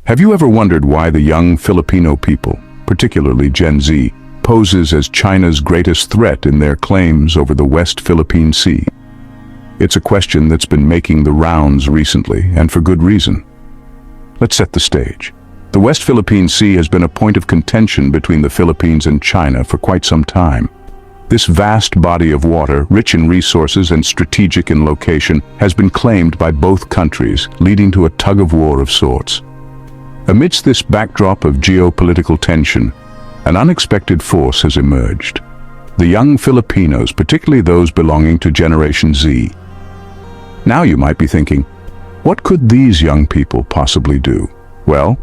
Have you ever wondered why the young Filipino people, particularly Gen Z, poses as China's greatest threat in their claims over the West Philippine Sea? It's a question that's been making the rounds recently, and for good reason. Let's set the stage. The West Philippine Sea has been a point of contention between the Philippines and China for quite some time. This vast body of water, rich in resources and strategic in location, has been claimed by both countries, leading to a tug-of-war of sorts. Amidst this backdrop of geopolitical tension, an unexpected force has emerged. The young Filipinos, particularly those belonging to Generation Z. Now you might be thinking, what could these young people possibly do? Well,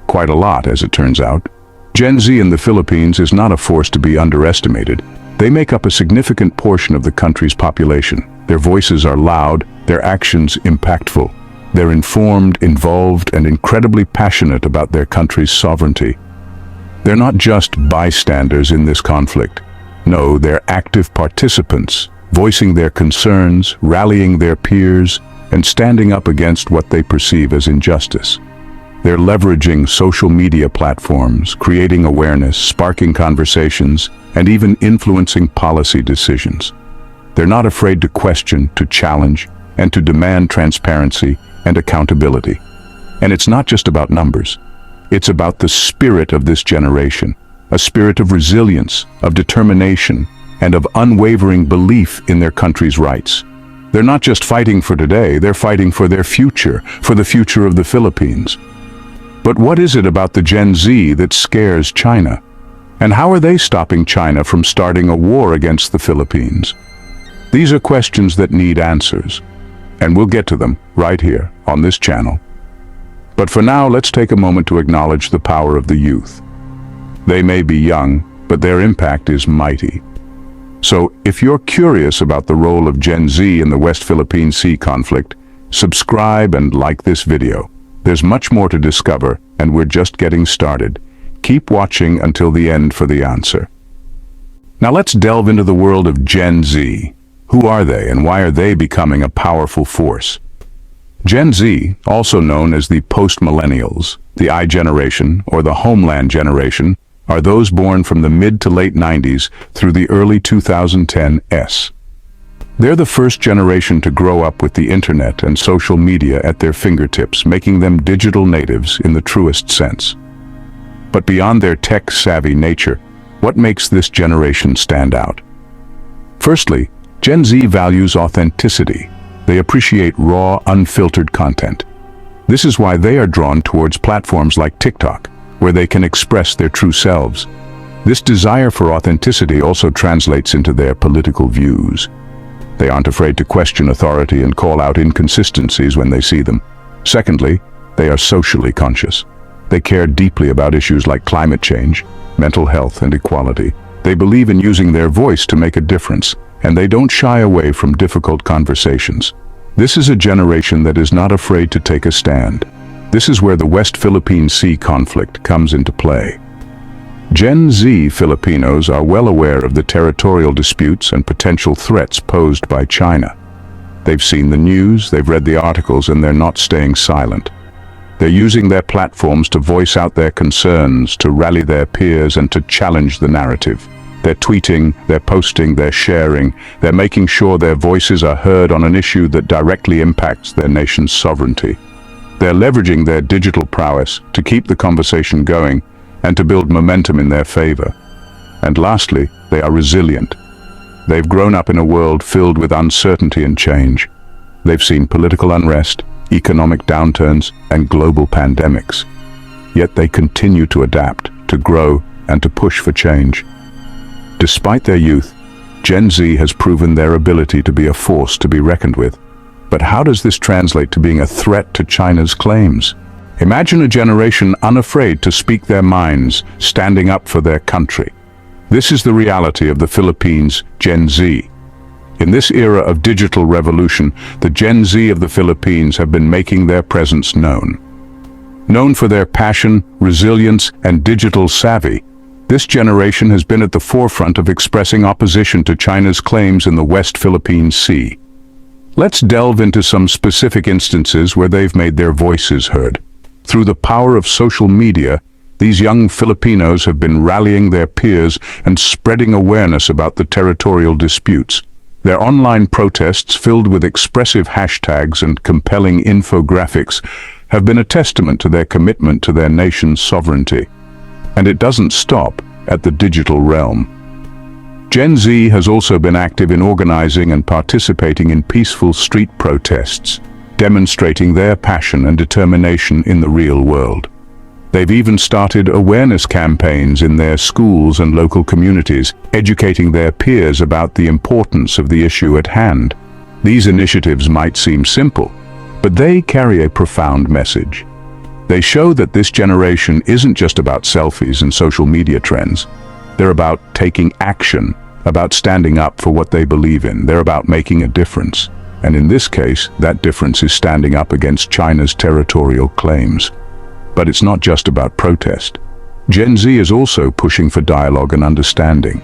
quite a lot, as it turns out. Gen Z in the Philippines is not a force to be underestimated. They make up a significant portion of the country's population. Their voices are loud, their actions impactful. They're informed, involved, and incredibly passionate about their country's sovereignty. They're not just bystanders in this conflict. No, they're active participants, voicing their concerns, rallying their peers, and standing up against what they perceive as injustice. They're leveraging social media platforms, creating awareness, sparking conversations, and even influencing policy decisions. They're not afraid to question, to challenge, and to demand transparency and accountability. And it's not just about numbers. It's about the spirit of this generation, a spirit of resilience, of determination, and of unwavering belief in their country's rights. They're not just fighting for today, they're fighting for their future, for the future of the Philippines. But what is it about the Gen Z that scares China? And how are they stopping China from starting a war against the Philippines? These are questions that need answers, and we'll get to them right here on this channel. But for now, let's take a moment to acknowledge the power of the youth. They may be young, but their impact is mighty. So, if you're curious about the role of Gen Z in the West Philippine Sea conflict, subscribe and like this video. There's much more to discover, and we're just getting started. Keep watching until the end for the answer. Now let's delve into the world of Gen Z. Who are they, and why are they becoming a powerful force? Gen Z, also known as the post-millennials, the I generation, or the homeland generation, are those born from the mid to late 90s through the early 2010s. They're the first generation to grow up with the internet and social media at their fingertips, making them digital natives in the truest sense. But beyond their tech-savvy nature, what makes this generation stand out? Firstly, Gen Z values authenticity. They appreciate raw, unfiltered content. This is why they are drawn towards platforms like TikTok, where they can express their true selves. This desire for authenticity also translates into their political views. They aren't afraid to question authority and call out inconsistencies when they see them. Secondly, they are socially conscious. They care deeply about issues like climate change, mental health, and equality. They believe in using their voice to make a difference, and they don't shy away from difficult conversations. This is a generation that is not afraid to take a stand. This is where the West Philippine Sea conflict comes into play. Gen Z Filipinos are well aware of the territorial disputes and potential threats posed by China. They've seen the news, they've read the articles, and they're not staying silent. They're using their platforms to voice out their concerns, to rally their peers, and to challenge the narrative. They're tweeting, they're posting, they're sharing, they're making sure their voices are heard on an issue that directly impacts their nation's sovereignty. They're leveraging their digital prowess to keep the conversation going and to build momentum in their favor. And lastly, they are resilient. They've grown up in a world filled with uncertainty and change. They've seen political unrest, economic downturns, and global pandemics. Yet they continue to adapt, to grow, and to push for change. Despite their youth, Gen Z has proven their ability to be a force to be reckoned with. But how does this translate to being a threat to China's claims? Imagine a generation unafraid to speak their minds, standing up for their country. This is the reality of the Philippines' Gen Z. In this era of digital revolution, the Gen Z of the Philippines have been making their presence known. Known for their passion, resilience, and digital savvy, this generation has been at the forefront of expressing opposition to China's claims in the West Philippine Sea. Let's delve into some specific instances where they've made their voices heard. Through the power of social media, these young Filipinos have been rallying their peers and spreading awareness about the territorial disputes. Their online protests, filled with expressive hashtags and compelling infographics, have been a testament to their commitment to their nation's sovereignty. And it doesn't stop at the digital realm. Gen Z has also been active in organizing and participating in peaceful street protests, demonstrating their passion and determination in the real world. They've even started awareness campaigns in their schools and local communities, educating their peers about the importance of the issue at hand. These initiatives might seem simple, but they carry a profound message. They show that this generation isn't just about selfies and social media trends. They're about taking action, about standing up for what they believe in. They're about making a difference. And in this case, that difference is standing up against China's territorial claims. But it's not just about protest. Gen Z is also pushing for dialogue and understanding.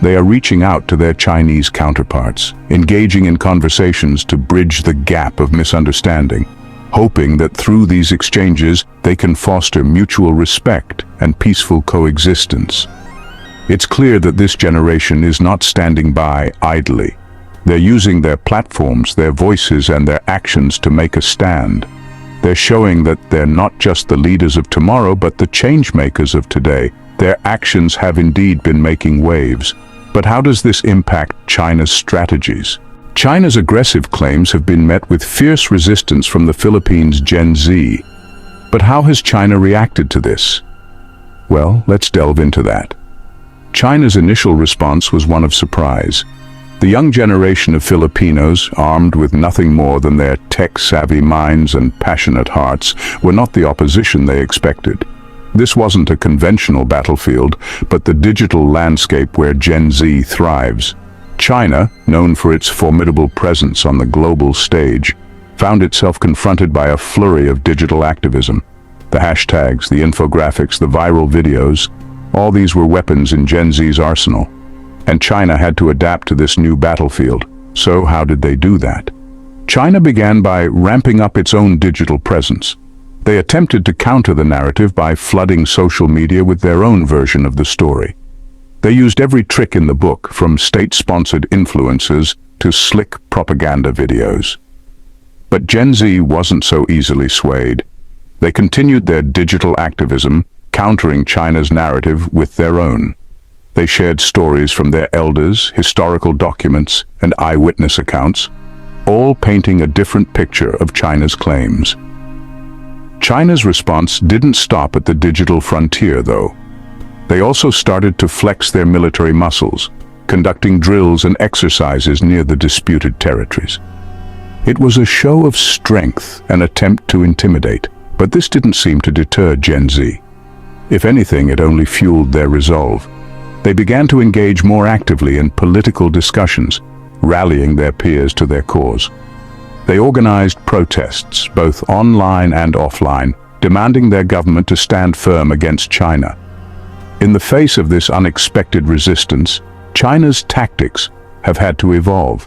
They are reaching out to their Chinese counterparts, engaging in conversations to bridge the gap of misunderstanding, hoping that through these exchanges they can foster mutual respect and peaceful coexistence. It's clear that this generation is not standing by idly. They're using their platforms, their voices, and their actions to make a stand. They're showing that they're not just the leaders of tomorrow, but the change makers of today. Their actions have indeed been making waves. But how does this impact China's strategies? China's aggressive claims have been met with fierce resistance from the Philippines' Gen Z. But how has China reacted to this? Well, let's delve into that. China's initial response was one of surprise. The young generation of Filipinos, armed with nothing more than their tech-savvy minds and passionate hearts, were not the opposition they expected. This wasn't a conventional battlefield, but the digital landscape where Gen Z thrives. China, known for its formidable presence on the global stage, found itself confronted by a flurry of digital activism. The hashtags, the infographics, the viral videos, all these were weapons in Gen Z's arsenal. And China had to adapt to this new battlefield. So how did they do that? China began by ramping up its own digital presence. They attempted to counter the narrative by flooding social media with their own version of the story. They used every trick in the book, from state-sponsored influencers to slick propaganda videos. But Gen Z wasn't so easily swayed. They continued their digital activism, countering China's narrative with their own. They shared stories from their elders, historical documents, and eyewitness accounts, all painting a different picture of China's claims. China's response didn't stop at the digital frontier, though. They also started to flex their military muscles, conducting drills and exercises near the disputed territories. It was a show of strength, an attempt to intimidate, but this didn't seem to deter Gen Z. If anything, it only fueled their resolve. They began to engage more actively in political discussions, rallying their peers to their cause. They organized protests, both online and offline, demanding their government to stand firm against China. In the face of this unexpected resistance, China's tactics have had to evolve.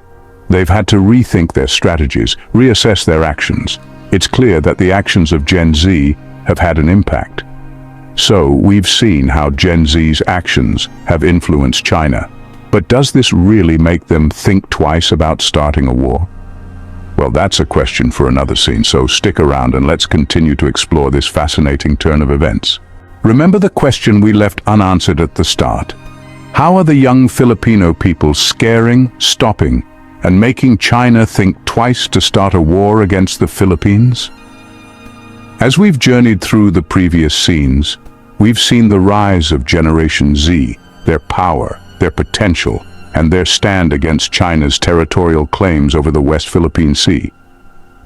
They've had to rethink their strategies, reassess their actions. It's clear that the actions of Gen Z have had an impact. So, we've seen how Gen Z's actions have influenced China. But does this really make them think twice about starting a war? Well, that's a question for another scene, so stick around and let's continue to explore this fascinating turn of events. Remember the question we left unanswered at the start. How are the young Filipino people scaring, stopping, and making China think twice to start a war against the Philippines? As we've journeyed through the previous scenes, we've seen the rise of Generation Z, their power, their potential, and their stand against China's territorial claims over the West Philippine Sea.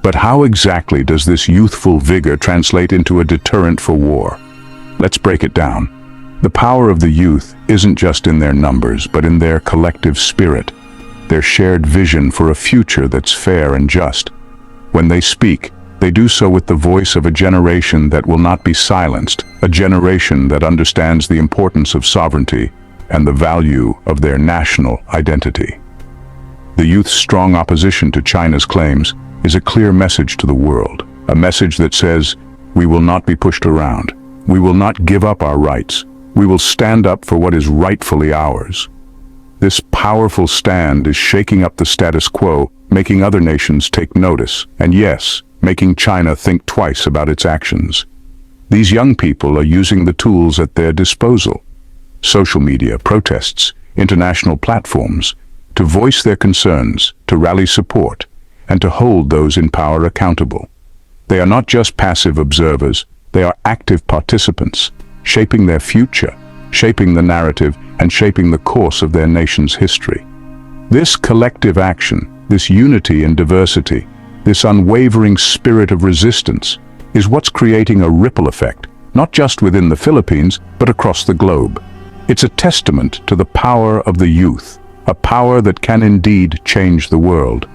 But how exactly does this youthful vigor translate into a deterrent for war? Let's break it down. The power of the youth isn't just in their numbers, but in their collective spirit, their shared vision for a future that's fair and just. When they speak, they do so with the voice of a generation that will not be silenced, a generation that understands the importance of sovereignty and the value of their national identity. The youth's strong opposition to China's claims is a clear message to the world, a message that says, We will not be pushed around. We will not give up our rights. We will stand up for what is rightfully ours. This powerful stand is shaking up the status quo, making other nations take notice, and yes, making China think twice about its actions. These young people are using the tools at their disposal, social media, protests, international platforms, to voice their concerns, to rally support, and to hold those in power accountable. They are not just passive observers, they are active participants, shaping their future, shaping the narrative, and shaping the course of their nation's history. This collective action, this unity in diversity, this unwavering spirit of resistance, is what's creating a ripple effect, not just within the Philippines, but across the globe. It's a testament to the power of the youth, a power that can indeed change the world.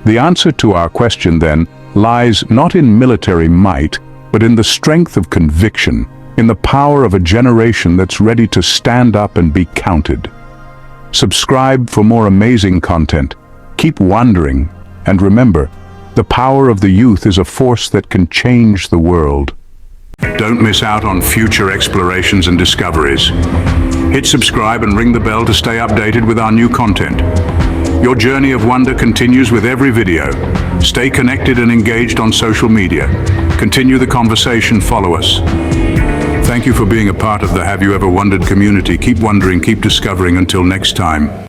The answer to our question, then, lies not in military might, but in the strength of conviction, in the power of a generation that's ready to stand up and be counted. Subscribe for more amazing content. Keep wondering, and remember, the power of the youth is a force that can change the world. Don't miss out on future explorations and discoveries. Hit subscribe and ring the bell to stay updated with our new content. Your journey of wonder continues with every video. Stay connected and engaged on social media. Continue the conversation, follow us. Thank you for being a part of the Have You Ever Wondered community. Keep wondering, keep discovering. Until next time.